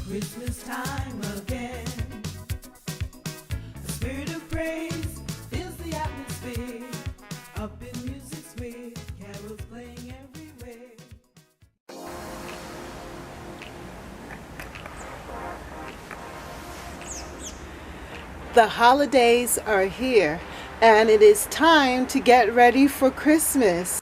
Christmas time again. The spirit of praise fills the atmosphere. Up in music sweet, carols playing everywhere. The holidays are here, and it is time to get ready for Christmas.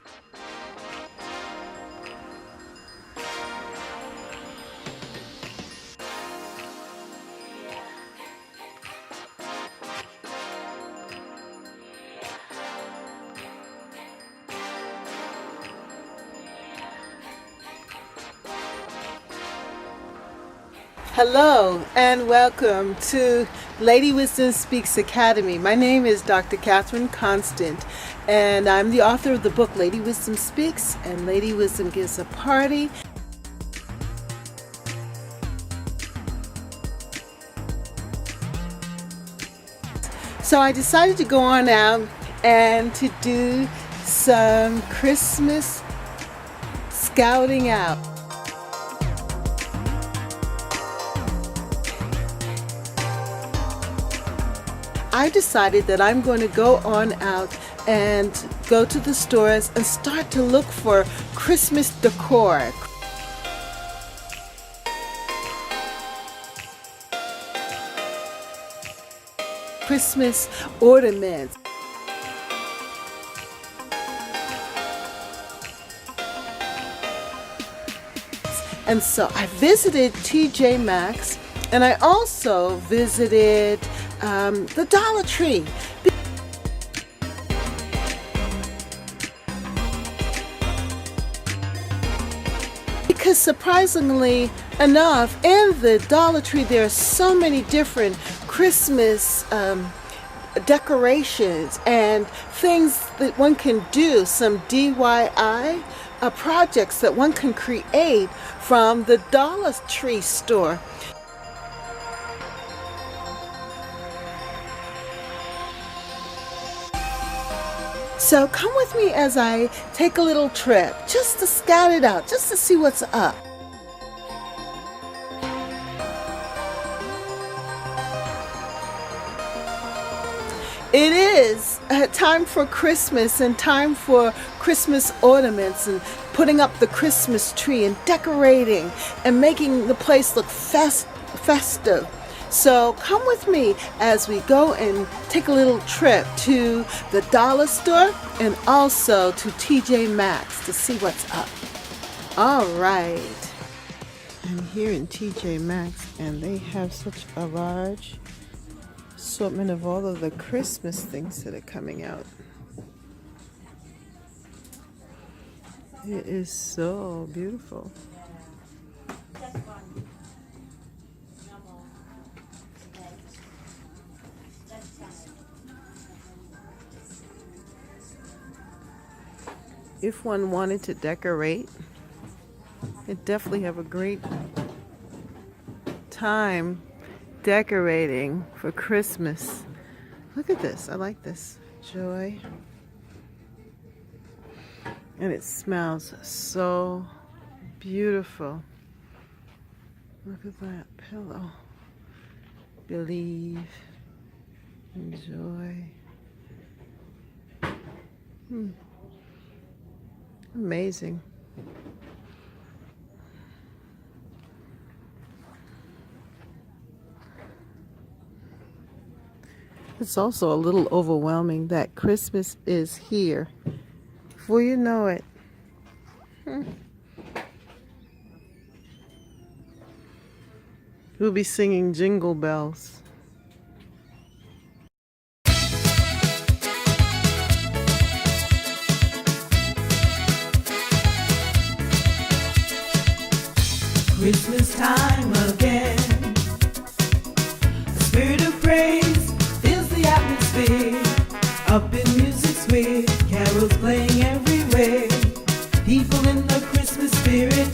Hello and welcome to Lady Wisdom Speaks Academy. My name is Dr. Catherine Constant, and I'm the author of the book Lady Wisdom Speaks and Lady Wisdom Gives a Party. So I decided to go on out and to do some Christmas scouting out. I decided that I'm going to go on out and go to the stores and start to look for Christmas decor. Christmas ornaments. And so I visited TJ Maxx, and I also visited the Dollar Tree. Because surprisingly enough, in the Dollar Tree there are so many different Christmas decorations and things that one can do, some DIY projects that one can create from the Dollar Tree store. So come with me as I take a little trip, just to scout it out, just to see what's up. It is time for Christmas and time for Christmas ornaments and putting up the Christmas tree and decorating and making the place look festive. So come with me as we go and take a little trip to the dollar store and also to TJ Maxx to see what's up. All right. I'm here in TJ Maxx, and they have such a large assortment of all of the Christmas things that are coming out. It is so beautiful. If one wanted to decorate, it definitely have a great time decorating for Christmas. Look at this. I like this. Joy. And it smells so beautiful. Look at that pillow. Believe. Enjoy. Amazing. It's also a little overwhelming that Christmas is here. Before you know it. We'll be singing Jingle Bells. Christmas time again. The spirit of praise fills the atmosphere. Up in music sweet, carols playing everywhere. People in the Christmas spirit,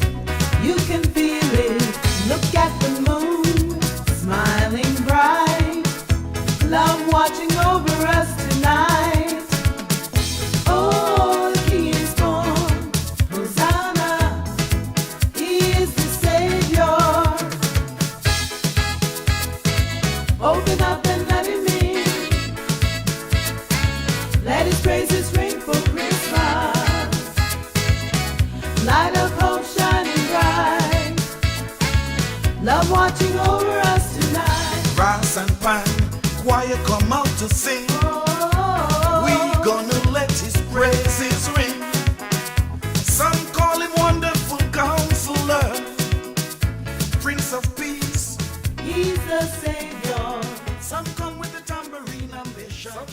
you can feel it. Look at the moon, smiling bright. Love watching over us tonight. Oh, the King is born. Hosanna, He is the Savior. to sing. We gonna let his praises ring. Some call him Wonderful Counselor, Prince of Peace. He's the Savior. Some come with the tambourine and they shout.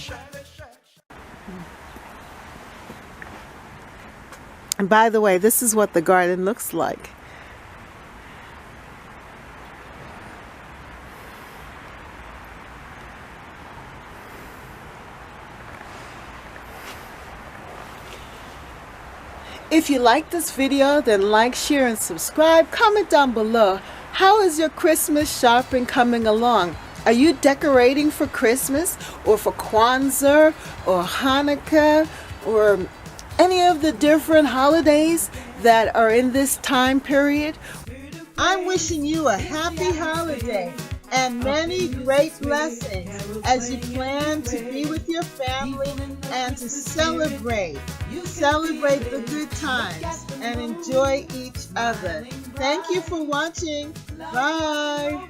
And by the way, this is what the garden looks like. If you like this video, then like, share, and subscribe. Comment down below. How is your Christmas shopping coming along? Are you decorating for Christmas or for Kwanzaa or Hanukkah or any of the different holidays that are in this time period? I'm wishing you a happy holiday and many great blessings as you plan to be with your family and to celebrate the good times and enjoy each other. Thank you for watching. Bye.